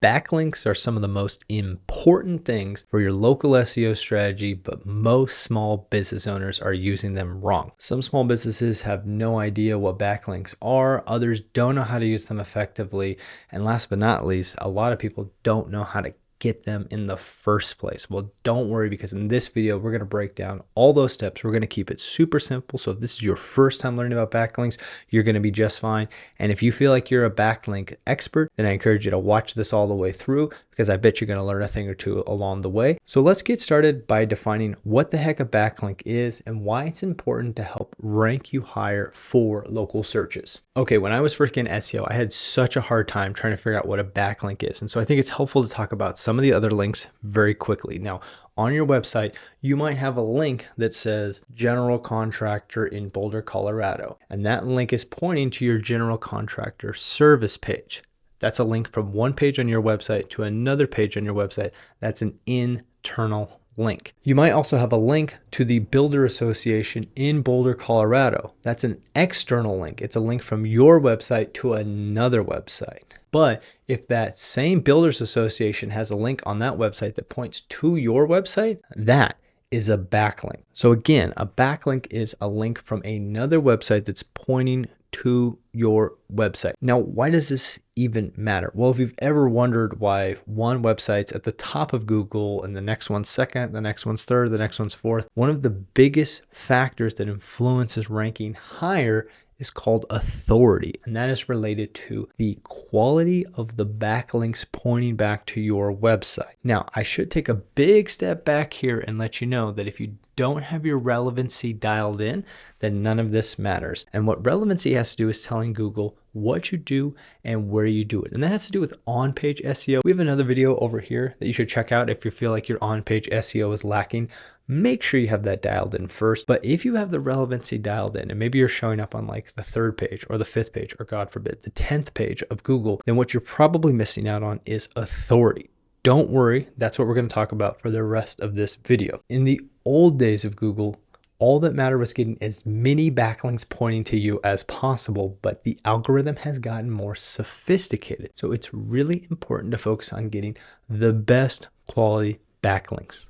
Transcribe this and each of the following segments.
Backlinks are some of the most important things for your local SEO strategy, but most small business owners are using them wrong. Some small businesses have no idea what backlinks are, others don't know how to use them effectively, and last but not least, a lot of people don't know how to get them in the first place. Well, don't worry, because in this video, we're going to break down all those steps. We're going to keep it super simple. So if this is your first time learning about backlinks, you're going to be just fine. And if you feel like you're a backlink expert, then I encourage you to watch this all the way through, because I bet you're going to learn a thing or two along the way. So let's get started by defining what the heck a backlink is and why it's important to help rank you higher for local searches. Okay, when I was first getting SEO, I had such a hard time trying to figure out what a backlink is. And so I think it's helpful to talk about some of the other links very quickly. Now, on your website, you might have a link that says general contractor in Boulder, Colorado. And that link is pointing to your general contractor service page. That's a link from one page on your website to another page on your website. That's an internal link. You might also have a link to the Builder Association in Boulder, Colorado. That's an external link. It's a link from your website to another website. But if that same Builders Association has a link on that website that points to your website, that is a backlink. So again, a backlink is a link from another website that's pointing to your website. Now, why does this even matter? Well, if you've ever wondered why one website's at the top of Google and the next one's second, the next one's third, the next one's fourth, one of the biggest factors that influences ranking higher is called authority, and that is related to the quality of the backlinks pointing back to your website. Now, I should take a big step back here and let you know that if you don't have your relevancy dialed in, then none of this matters. And what relevancy has to do is telling Google what you do and where you do it. And that has to do with on-page SEO. We have another video over here that you should check out if you feel like your on-page SEO is lacking. Make sure you have that dialed in first. But if you have the relevancy dialed in, and maybe you're showing up on like the 3rd page or the 5th page, or God forbid, the 10th page of Google, then what you're probably missing out on is authority. Don't worry, that's what we're going to talk about for the rest of this video. In the old days of Google, all that mattered was getting as many backlinks pointing to you as possible, but the algorithm has gotten more sophisticated. So it's really important to focus on getting the best quality backlinks.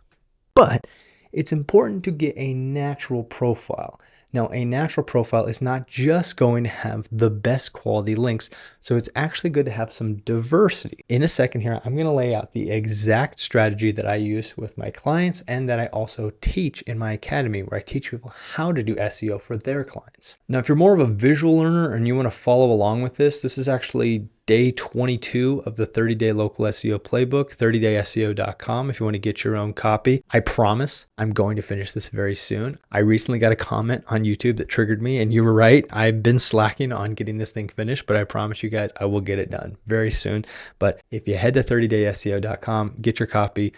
But it's important to get a natural profile. Now, a natural profile is not just going to have the best quality links, so it's actually good to have some diversity. In a second here, I'm going to lay out the exact strategy that I use with my clients and that I also teach in my academy, where I teach people how to do SEO for their clients. Now, if you're more of a visual learner and you want to follow along with this, this is actually day 22 of the 30-day local SEO playbook, 30dayseo.com, if you want to get your own copy. I promise I'm going to finish this very soon. I recently got a comment on YouTube that triggered me, and you were right. I've been slacking on getting this thing finished, but I promise you guys I will get it done very soon. But if you head to 30dayseo.com, get your copy,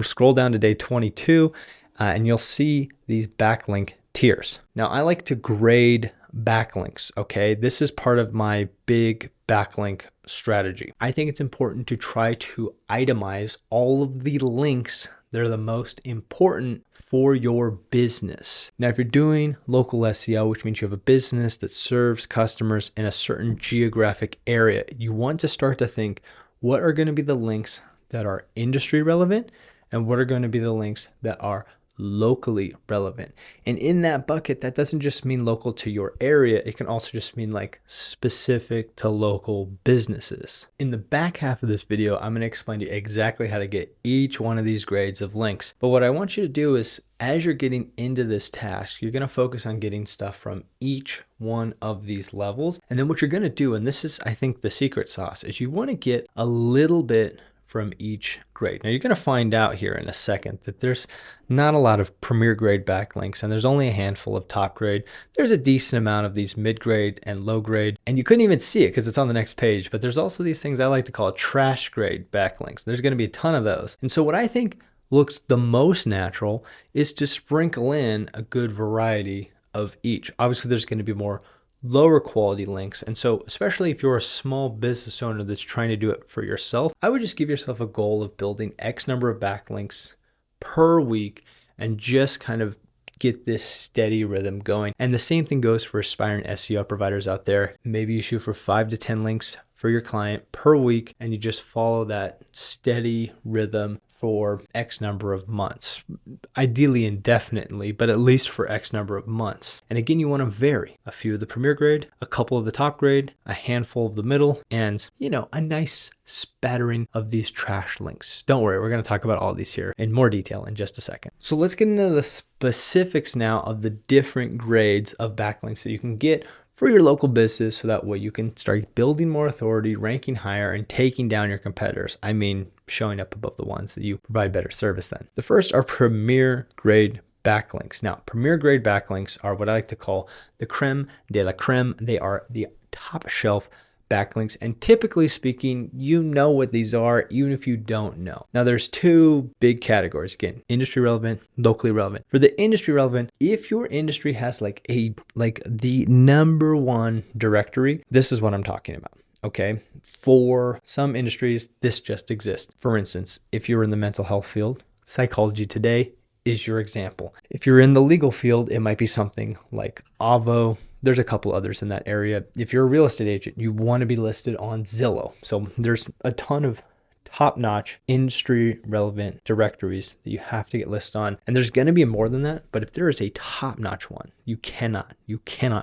scroll down to day 22, and you'll see these backlink tiers. Now, I like to grade backlinks, okay? This is part of my big backlink strategy. I think it's important to try to itemize all of the links that are the most important for your business. Now, if you're doing local SEO, which means you have a business that serves customers in a certain geographic area, you want to start to think, what are going to be the links that are industry relevant and what are going to be the links that are locally relevant? And in that bucket, that doesn't just mean local to your area. It can also just mean like specific to local businesses. In the back half of this video, I'm going to explain to you exactly how to get each one of these grades of links. But what I want you to do is, as you're getting into this task, you're going to focus on getting stuff from each one of these levels. And then what you're going to do, and this is, I think, the secret sauce, is you want to get a little bit from each grade. Now, you're going to find out here in a second that there's not a lot of premier grade backlinks, and there's only a handful of top grade. There's a decent amount of these mid grade and low grade, and you couldn't even see it because it's on the next page, but there's also these things I like to call trash grade backlinks. There's going to be a ton of those. And so what I think looks the most natural is to sprinkle in a good variety of each. Obviously, there's going to be more lower quality links. And so especially if you're a small business owner that's trying to do it for yourself, I would just give yourself a goal of building X number of backlinks per week and just kind of get this steady rhythm going. And the same thing goes for aspiring SEO providers out there. Maybe you shoot for 5 to 10 links for your client per week, and you just follow that steady rhythm for X number of months, ideally indefinitely, but at least for X number of months. And again, you want to vary a few of the premier grade, a couple of the top grade, a handful of the middle, and a nice spattering of these trash links. Don't worry, we're going to talk about all these here in more detail in just a second. So let's get into the specifics now of the different grades of backlinks that you can get for your local business, so that way you can start building more authority, ranking higher, and taking down your competitors. I mean, showing up above the ones that you provide better service than. The first are premier grade backlinks. Now, premier grade backlinks are what I like to call the creme de la creme. They are the top shelf backlinks, and typically speaking, you know what these are, even if you don't know. Now, there's two big categories. Again, industry relevant, locally relevant. For the industry relevant, if your industry has like the number one directory, this is what I'm talking about. Okay, for some industries, this just exists. For instance, if you're in the mental health field, Psychology Today is your example. If you're in the legal field, it might be something like Avvo. There's a couple others in that area. If you're a real estate agent, you want to be listed on Zillow. So there's a ton of top-notch industry relevant directories that you have to get listed on. And there's going to be more than that, but if there is a top-notch one, you cannot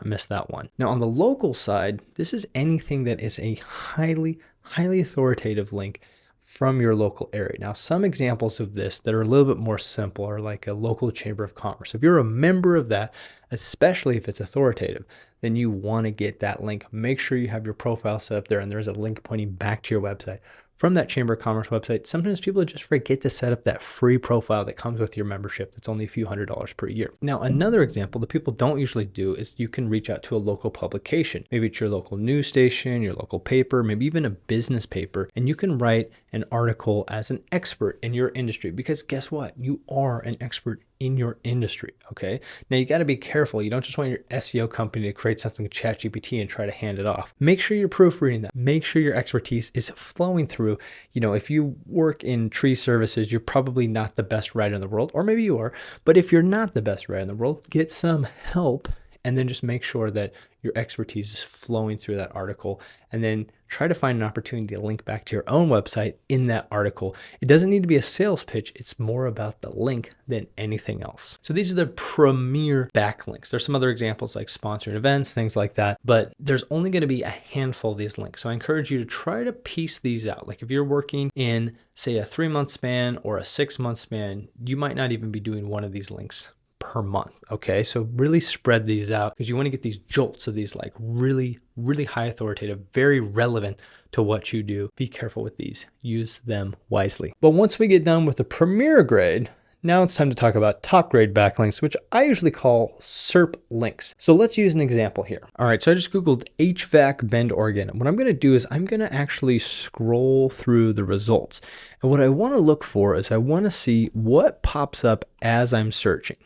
miss that one. Now, on the local side, this is anything that is a highly authoritative link from your local area. Now, some examples of this that are a little bit more simple are like a local chamber of commerce. If you're a member of that, especially if it's authoritative, then you want to get that link. Make sure you have your profile set up there and there's a link pointing back to your website from that chamber of commerce website. Sometimes people just forget to set up that free profile that comes with your membership. That's only a few $100s per year. Now, another example that people don't usually do is you can reach out to a local publication. Maybe it's your local news station, your local paper, maybe even a business paper, and you can write an article as an expert in your industry, because guess what? You are an expert in your industry, okay? Now, you got to be careful. You don't just want your SEO company to create something with ChatGPT and try to hand it off. Make sure you're proofreading that. Make sure your expertise is flowing through. If you work in tree services, you're probably not the best writer in the world, or maybe you are, but if you're not the best writer in the world, get some help, and then just make sure that your expertise is flowing through that article, and then try to find an opportunity to link back to your own website in that article. It doesn't need to be a sales pitch. It's more about the link than anything else. So these are the premier backlinks. There's some other examples like sponsored events, things like that, but there's only going to be a handful of these links. So I encourage you to try to piece these out. Like if you're working in, say, a 3-month span or a 6-month span, you might not even be doing one of these links per month. Okay, so really spread these out, because you want to get these jolts of these like really high authoritative, very relevant to what you do. Be careful with these, use them wisely. But once we get done with the premier grade, now it's time to talk about top grade backlinks, which I usually call SERP links. So let's use an example here. All right, so I just Googled HVAC Bend, Oregon. And what I'm going to do is I'm going to actually scroll through the results. And what I want to look for is I want to see what pops up as I'm searching.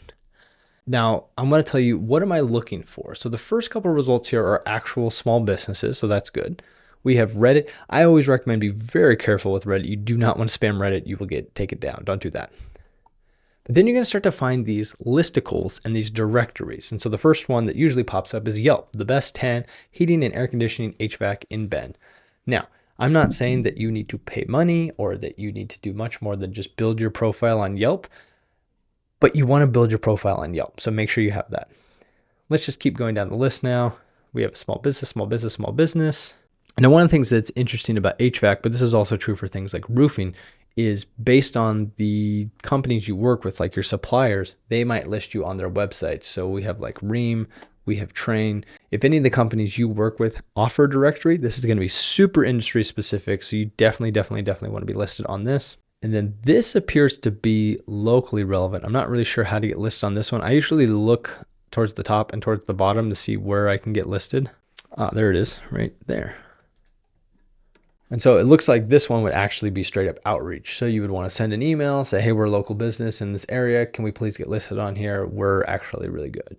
Now, I'm going to tell you, what am I looking for? So the first couple of results here are actual small businesses, so that's good. We have Reddit. I always recommend be very careful with Reddit. You do not want to spam Reddit. You will take it down. Don't do that. But then you're going to start to find these listicles and these directories. And so the first one that usually pops up is Yelp, the best 10 heating and air conditioning HVAC in Bend. Now, I'm not saying that you need to pay money or that you need to do much more than just build your profile on Yelp, but you want to build your profile on Yelp. So make sure you have that. Let's just keep going down the list now. We have small business, small business, small business. And one of the things that's interesting about HVAC, but this is also true for things like roofing, is based on the companies you work with, like your suppliers, they might list you on their website. So we have like Ream, we have Train. If any of the companies you work with offer a directory, this is going to be super industry specific. So you definitely want to be listed on this. And then this appears to be locally relevant. I'm not really sure how to get listed on this one. I usually look towards the top and towards the bottom to see where I can get listed. There it is, right there. And so it looks like this one would actually be straight up outreach. So you would want to send an email, say, hey, we're a local business in this area. Can we please get listed on here? We're actually really good,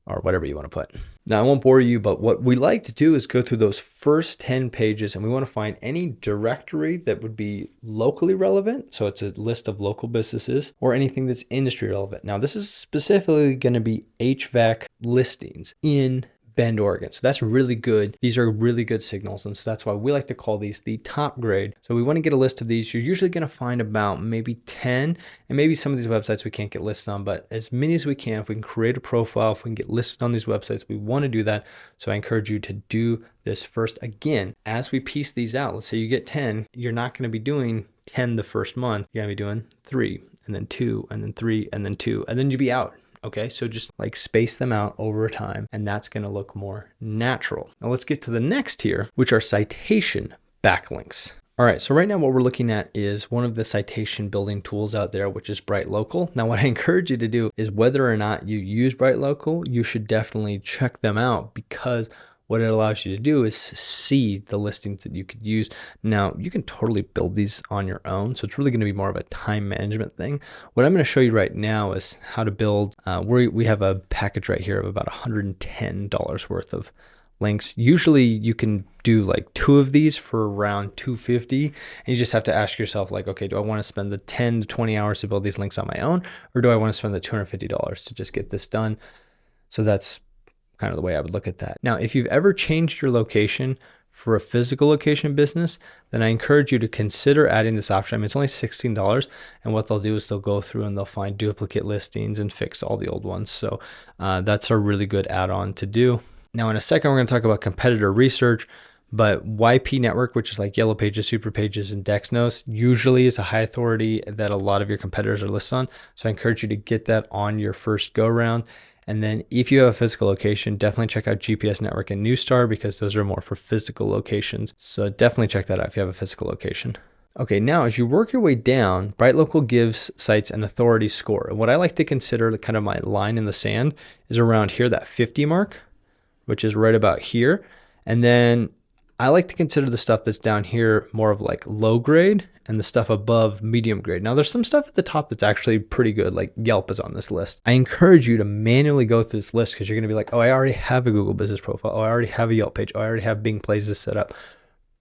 or whatever you want to put. Now, I won't bore you, but what we like to do is go through those first 10 pages, and we want to find any directory that would be locally relevant. So it's a list of local businesses, or anything that's industry relevant. Now, this is specifically going to be HVAC listings in Bend, Oregon. So that's really good. These are really good signals. And so that's why we like to call these the top grade. So we want to get a list of these. You're usually going to find about maybe 10, and maybe some of these websites we can't get listed on, but as many as we can. If we can create a profile, if we can get listed on these websites, we want to do that. So I encourage you to do this first. Again, as we piece these out, let's say you get 10, you're not going to be doing 10 the first month. You're going to be doing 3, and then 2, and then 3, and then 2, and then you'll be out. Okay, so just like space them out over time, and that's going to look more natural. Now let's get to the next tier, which are citation backlinks. All right, so right now what we're looking at is one of the citation building tools out there, which is BrightLocal. Now what I encourage you to do is, whether or not you use BrightLocal, you should definitely check them out, because what it allows you to do is see the listings that you could use. Now, you can totally build these on your own, so it's really going to be more of a time management thing. What I'm going to show you right now is how to build. We have a package right here of about $110 worth of links. Usually you can do like 2 of these for around $250, and you just have to ask yourself, like, okay, do I want to spend the 10 to 20 hours to build these links on my own, or do I want to spend the $250 to just get this done? So that's kind of the way I would look at that. Now, if you've ever changed your location for a physical location business, then I encourage you to consider adding this option. I mean, it's only $16, and what they'll do is they'll go through and they'll find duplicate listings and fix all the old ones. So that's a really good add-on to do. Now, in a second, we're going to talk about competitor research, but YP Network, which is like Yellow Pages, Super Pages, and Dexnos, usually is a high authority that a lot of your competitors are listed on. So I encourage you to get that on your first go round. And then if you have a physical location, definitely check out GPS Network and Newstar, because those are more for physical locations. So definitely check that out if you have a physical location. Okay, now as you work your way down, BrightLocal gives sites an authority score. And what I like to consider kind of my line in the sand is around here, that 50 mark, which is right about here. And then I like to consider the stuff that's down here more of like low grade, and the stuff above medium grade. Now there's some stuff at the top that's actually pretty good, like Yelp is on this list. I encourage you to manually go through this list, because you're gonna be like, oh, I already have a Google business profile. Oh, I already have a Yelp page. Oh, I already have Bing Places set up.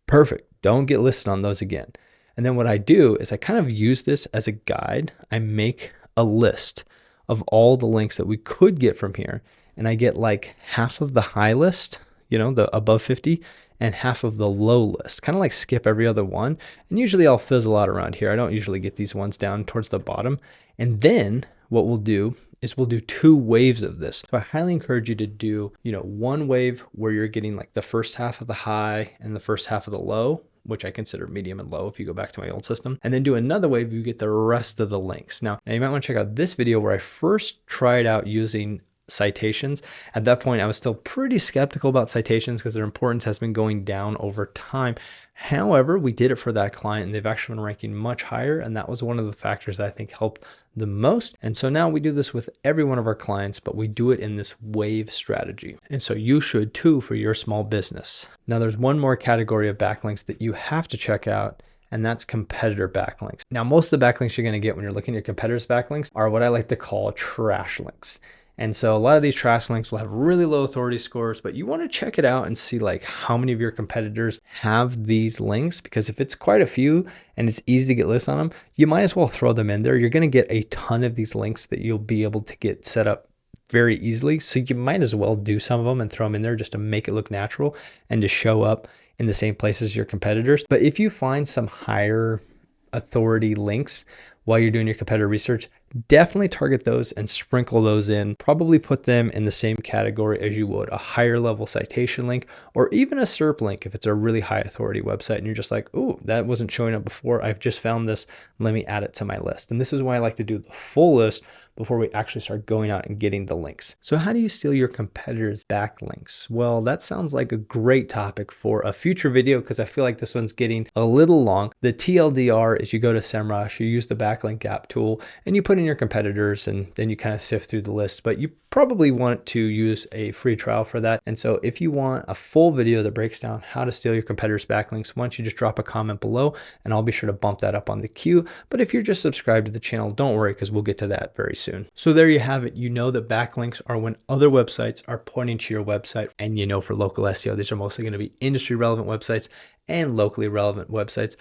Perfect, don't get listed on those again. And then what I do is I kind of use this as a guide. I make a list of all the links that we could get from here. And I get like half of the high list, you know, the above 50, and half of the low list, kind of like skip every other one. And usually I'll fizzle out around here. I don't usually get these ones down towards the bottom. And then what we'll do is we'll do 2 waves of this. So I highly encourage you to do, you know, 1 wave where you're getting like the first half of the high and the first half of the low, which I consider medium and low if you go back to my old system. And then do another wave, you get the rest of the links. Now you might want to check out this video where I first tried out using citations. At that point, I was still pretty skeptical about citations because their importance has been going down over time. However, we did it for that client, and they've actually been ranking much higher, and that was one of the factors that I think helped the most. And so now we do this with every one of our clients, but we do it in this wave strategy. And so you should too for your small business. Now there's one more category of backlinks that you have to check out, and that's competitor backlinks. Now, most of the backlinks you're going to get when you're looking at your competitors' backlinks are what I like to call trash links. And so a lot of these trash links will have really low authority scores, but you want to check it out and see like how many of your competitors have these links, because if it's quite a few and it's easy to get lists on them, you might as well throw them in there. You're going to get a ton of these links that you'll be able to get set up very easily. So you might as well do some of them and throw them in there just to make it look natural and to show up in the same place as your competitors. But if you find some higher authority links while you're doing your competitor research, definitely target those and sprinkle those in. Probably put them in the same category as you would a higher level citation link, or even a SERP link if it's a really high authority website and you're just like, oh, that wasn't showing up before. I've just found this. Let me add it to my list. And this is why I like to do the full list before we actually start going out and getting the links. So how do you steal your competitors' backlinks? Well, that sounds like a great topic for a future video, because I feel like this one's getting a little long. The TLDR is you go to SEMrush, you use the backlink app tool, and you put in your competitors, and then you kind of sift through the list. But you probably want to use a free trial for that. And so if you want a full video that breaks down how to steal your competitors' backlinks, why don't you just drop a comment below and I'll be sure to bump that up on the queue. But if you're just subscribed to the channel, don't worry, because we'll get to that very soon. So there you have it. You know that backlinks are when other websites are pointing to your website. And you know, for local SEO, these are mostly going to be industry relevant websites and locally relevant websites.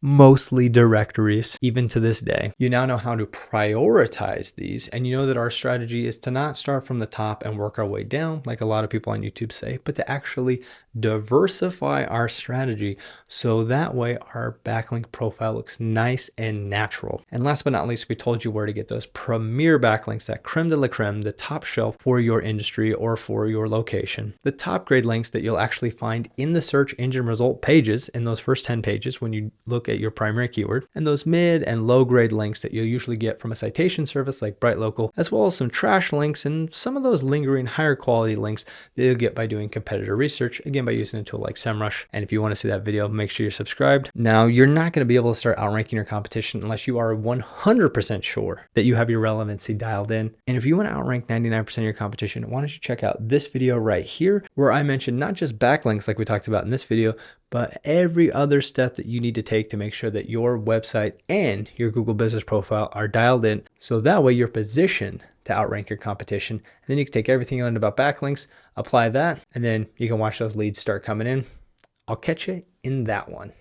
mostly directories, even to this day. You now know how to prioritize these, and you know that our strategy is to not start from the top and work our way down, like a lot of people on YouTube say, but to actually diversify our strategy so that way our backlink profile looks nice and natural. And last but not least, we told you where to get those premier backlinks, that creme de la creme, the top shelf for your industry or for your location. The top grade links that you'll actually find in the search engine result pages in those first 10 pages when you look at your primary keyword, and those mid and low grade links that you'll usually get from a citation service like BrightLocal, as well as some trash links and some of those lingering higher quality links that you'll get by doing competitor research, again by using a tool like SEMrush. And if you want to see that video, make sure you're subscribed. Now, you're not going to be able to start outranking your competition unless you are 100% sure that you have your relevancy dialed in. And if you want to outrank 99% of your competition, why don't you check out this video right here, where I mentioned not just backlinks like we talked about in this video, but every other step that you need to take to make sure that your website and your Google business profile are dialed in. So that way you're positioned to outrank your competition. And then you can take everything you learned about backlinks, apply that, and then you can watch those leads start coming in. I'll catch you in that one.